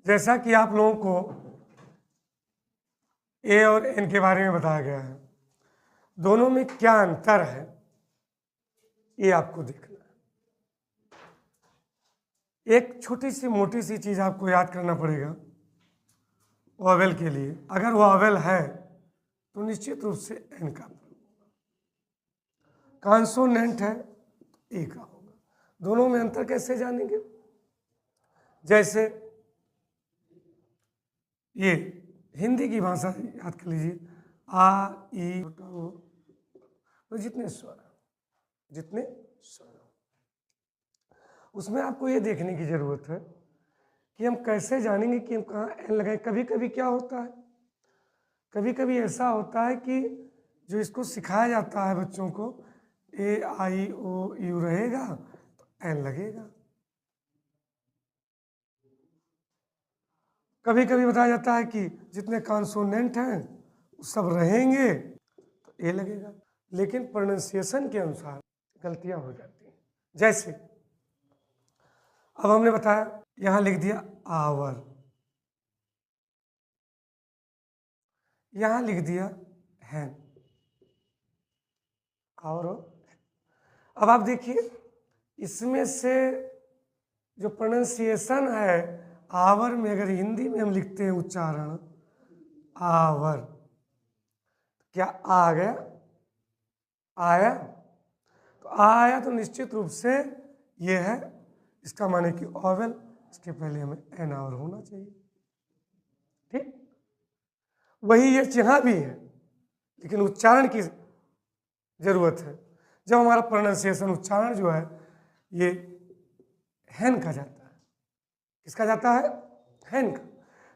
जैसा कि आप लोगों को ए और एन के बारे में बताया गया है, दोनों में क्या अंतर है ये आपको देखना है। एक छोटी सी मोटी सी चीज आपको याद करना पड़ेगा वॉवेल के लिए। अगर वॉवेल है तो निश्चित रूप से एन का कॉन्सोनेंट है तो ए का होगा। दोनों में अंतर कैसे जानेंगे? जैसे ये हिंदी की भाषा याद कर लीजिए, आ ई तो जितने स्वर उसमें आपको ये देखने की जरूरत है कि हम कैसे जानेंगे कि हम कहाँ एन लगाएं। कभी कभी क्या होता है, कभी कभी ऐसा होता है कि जो इसको सिखाया जाता है बच्चों को, ए आई ओ यू रहेगा तो एन लगेगा। कभी कभी बताया जाता है कि जितने कॉन्सोनेंट हैं वो सब रहेंगे तो ए लगेगा। लेकिन प्रोनाउंसिएशन के अनुसार गलतियां हो जाती हैं। जैसे अब हमने बताया, यहां लिख दिया आवर, यहां लिख दिया हैन, और अब आप देखिए इसमें से जो प्रोनाउंसिएशन है आवर में, अगर हिंदी में हम लिखते हैं उच्चारण आवर, क्या आ गया? आया तो आया तो निश्चित रूप से ये है, इसका माने कि ओवेल, इसके पहले हमें एन आवर होना चाहिए। ठीक, वही ये यहाँ भी है, लेकिन उच्चारण की जरूरत है। जब हमारा प्रोनाउंसिएशन उच्चारण जो है ये हैन का जाता है, किसका जाता है? हैन का।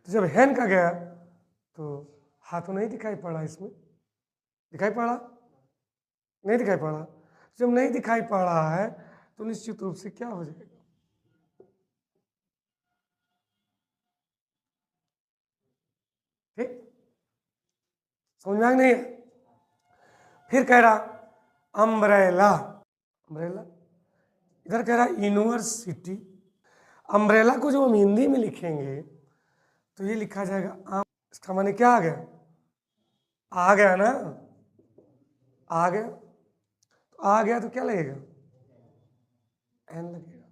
तो जब हैन का गया तो हाथों नहीं दिखाई पड़ा, इसमें दिखाई पड़ा? नहीं दिखाई पड़ा। जब नहीं दिखाई पड़ रहा है तो निश्चित रूप से क्या हो जाएगा? ठीक, समझ में नहीं है? फिर कह रहा अम्ब्रेला, अम्ब्रेला इधर कह रहा यूनिवर्सिटी। अम्ब्रेला को जो हम हिंदी में लिखेंगे तो ये लिखा जाएगा इसका माने क्या आ गया? आ गया ना, आ गया तो आ गया तो क्या लगेगा? एन लगेगा।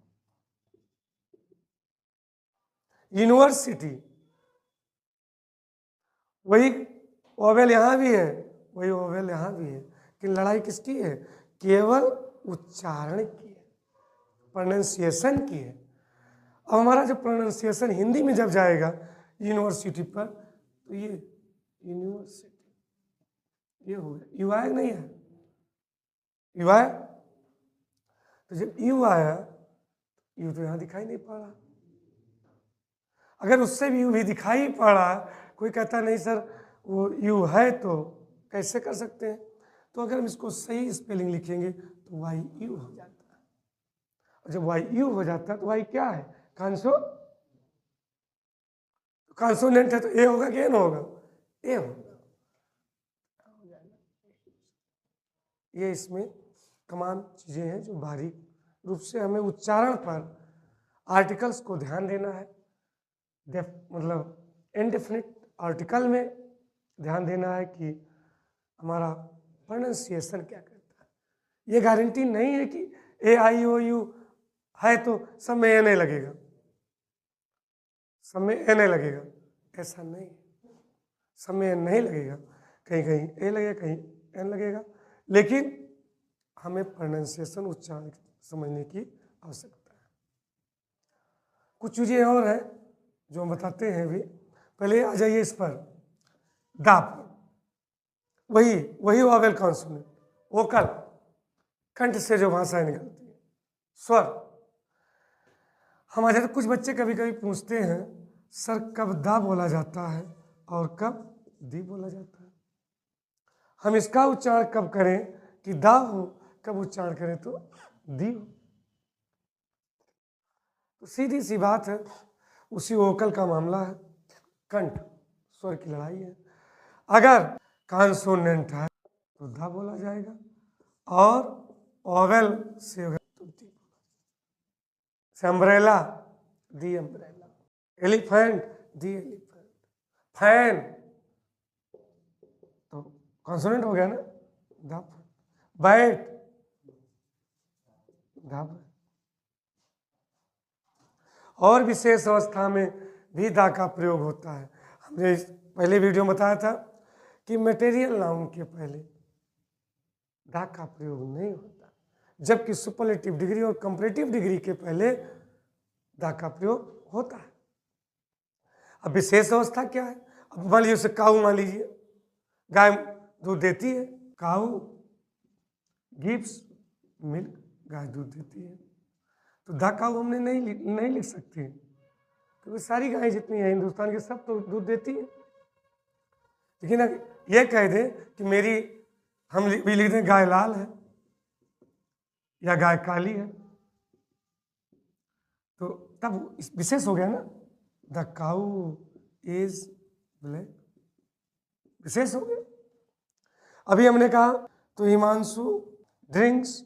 यूनिवर्सिटी, वही ओवेल यहां भी है, वही ओवेल यहां भी है, कि लड़ाई किसकी है? केवल उच्चारण की है, प्रोनाउंसिएशन की है। अब हमारा जो प्रोनाउंसिएशन हिंदी में जब जाएगा यूनिवर्सिटी पर तो ये यूनिवर्सिटी, ये हो गया। यू आया नहीं है? यू आया तो जब यू आया, यू तो यहां दिखाई नहीं पड़ रहा। अगर उससे भी यू भी दिखाई पड़ा, कोई कहता नहीं सर वो यू है, तो कैसे कर सकते हैं? तो अगर हम इसको सही स्पेलिंग लिखेंगे तो वाई यू हो जाता है। और जब वाई यू हो जाता है तो वाई क्या है? कॉन्सोनेंट है तो ए होगा कि एन होगा? ए होगा। ये इसमें तमाम चीजें हैं जो बारीक रूप से हमें उच्चारण पर आर्टिकल्स को ध्यान देना है। मतलब इनडेफिनिट आर्टिकल में ध्यान देना है कि हमारा प्रोनाउंसिएशन क्या करता है। ये गारंटी नहीं है कि ए आई ओ यू है तो सब में एन ए लगेगा, सब में एन ए लगेगा, ऐसा नहीं, सब में एन नहीं लगेगा। कहीं कहीं ए लगेगा, कहीं एन लगेगा। लेकिन हमें प्रोनाउंसिएशन उच्चारण समझने की आवश्यकता है। कुछ चीजें और है जो हम बताते हैं भी। पहले आ जाइए इस पर, दा पर, वही वोवेल कॉन्सोनेंट, वोकल, कंठ से जो भाषाएं निकलती है, स्वर। हमारे कुछ बच्चे कभी कभी पूछते हैं सर कब दा बोला जाता है और कब दी बोला जाता है, हम इसका उच्चारण कब करें कि दा हो, कब उच्चारण करें तो दी हो। तो सीधी सी बात है, उसी वोकल का मामला है, कंठ स्वर की लड़ाई है। अगर कॉन्सोनेंट है तो धा बोला जाएगा, और ओवेल से अम्ब्रेला, दी अम्ब्रेला, एलिफेंट, दी एलिफेंट। फैन तो कॉन्सोनेंट हो गया ना, द। Bat, the. और विशेष अवस्था में भी दा का प्रयोग होता है। हमने पहले वीडियो में बताया था कि मटेरियल नाउन के पहले दा का प्रयोग नहीं होता, जबकि सुपरलेटिव डिग्री और कंपैरेटिव डिग्री के पहले दा का प्रयोग होता है। अब विशेष अवस्था क्या है? अब मान लीजिए उसे काऊ मान लीजिए, गाय दूध देती है, काऊ गिव्स मिल्क, गाय दूध देती है, तो द काऊ हमने नहीं लिख सकते, क्योंकि सारी गायें जितनी हैं हिंदुस्तान की सब तो दूध देती है। लेकिन अगर ये कह दें कि मेरी, हम भी लिख दें गाय लाल है या गाय काली है, तो तब विशेष हो गया ना, द काऊ इज ब्लैक, विशेष हो गया। अभी हमने कहा तो हिमांशु ड्रिंक्स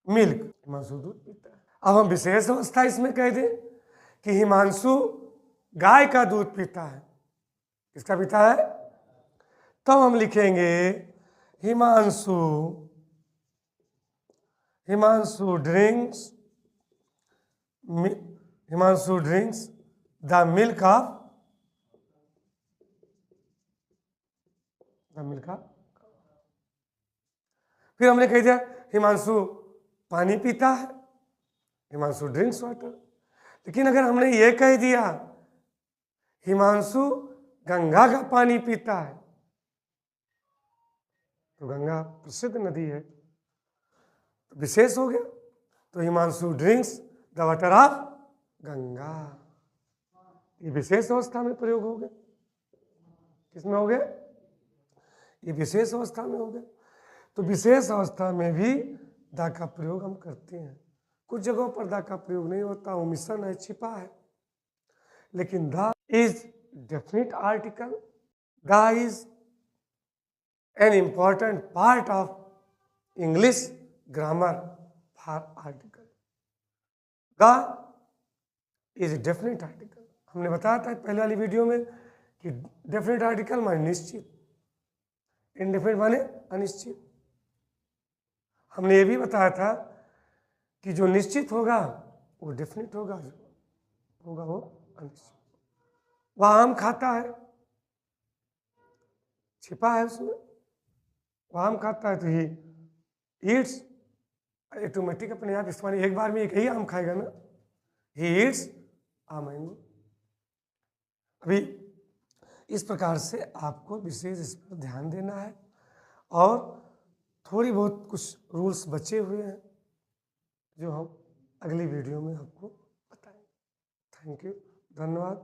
मिल्क, हिमांशु दूध पीता है। अब हम विशेष अवस्था इसमें कह दें कि हिमांशु गाय का दूध पीता है, किसका पीता है? तो हम लिखेंगे Himanshu drinks the milk of फिर हमने कह दिया हिमांशु पानी पीता है, हिमांशु ड्रिंक्स वाटर। लेकिन अगर हमने ये कह दिया हिमांशु गंगा का पानी पीता है, तो गंगा प्रसिद्ध नदी है, तो विशेष हो गया, तो Himanshu drinks the water of Ganga, ये विशेष अवस्था में प्रयोग हो गया। किसमें हो गया? ये विशेष अवस्था में हो गया। तो विशेष अवस्था में भी दा का प्रयोग हम करते हैं। कुछ जगहों पर दा का प्रयोग नहीं होता, ओमिशन है, छिपा है, लेकिन दा इज डेफिनेट आर्टिकल, दा is an important part of English grammar for article. दा इज डेफिनेट आर्टिकल। हमने बताया था पहले वाली वीडियो में कि डेफिनेट आर्टिकल माने निश्चित, इनडेफिनेट माने अनिश्चित। हमने ये भी बताया था कि जो निश्चित होगा वो डेफिनेट होगा, जो होगा वो अनिश्चित। वह आम खाता है, छिपा है उसमें, वह आम खाता है तो ही ईट्स, ऑटोमेटिक अपने आप इस एक बार में एक ही आम खाएगा ना, ही ईट्स आ मैंगो। अभी इस प्रकार से आपको विशेष इस पर ध्यान देना है, और थोड़ी बहुत कुछ रूल्स बचे हुए हैं जो हम अगली वीडियो में आपको बताएंगे। थैंक यू, धन्यवाद।